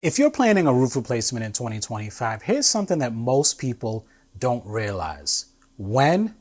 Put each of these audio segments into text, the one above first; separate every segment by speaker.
Speaker 1: If you're planning a roof replacement in 2025, here's something that most people don't realize. When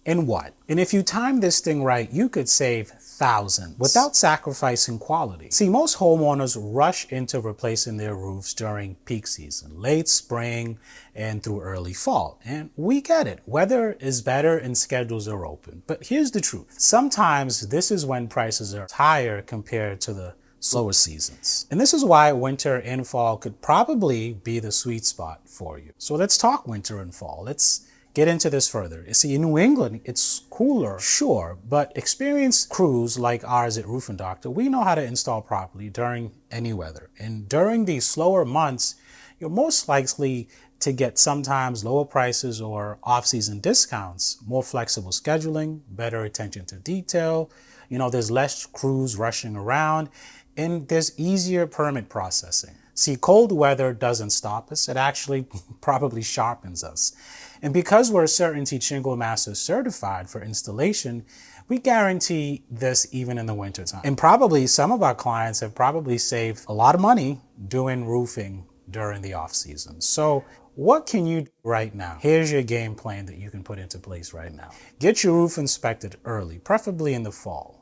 Speaker 1: and what? And if you time this thing right, you could save thousands without sacrificing quality. See, most homeowners rush into replacing their roofs during peak season, late spring and through early fall. And we get it. Weather is better and schedules are open. But here's the truth. Sometimes this is when prices are higher compared to the slower seasons. And this is why winter and fall could probably be the sweet spot for you. So let's talk winter and fall. Let's get into this further. You see, in New England, it's cooler, sure, but experienced crews like ours at Roofing Doctor, we know how to install properly during any weather. And during these slower months, you're most likely to get sometimes lower prices or off-season discounts, more flexible scheduling, better attention to detail. There's less crews rushing around, and there's easier permit processing. See, cold weather doesn't stop us. It actually probably sharpens us. And because we're Certainty Shingle Master certified for installation, we guarantee this even in the wintertime. And probably some of our clients have probably saved a lot of money doing roofing during the off season. So what can you do right now? Here's your game plan that you can put into place right now. Get your roof inspected early, preferably in the fall.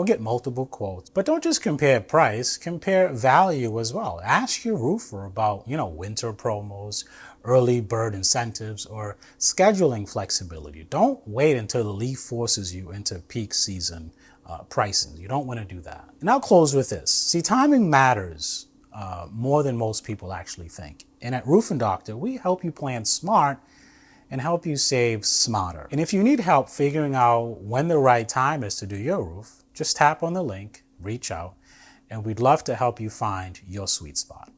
Speaker 1: Get multiple quotes, but don't just compare price, compare value as well. Ask your roofer about, winter promos, early bird incentives, or scheduling flexibility. Don't wait until the leaf forces you into peak season pricing. You don't want to do that. And I'll close with this. See, timing matters more than most people actually think. And at Roofing Doctor, we help you plan smart and help you save smarter. And if you need help figuring out when the right time is to do your roof, just tap on the link, reach out, and we'd love to help you find your sweet spot.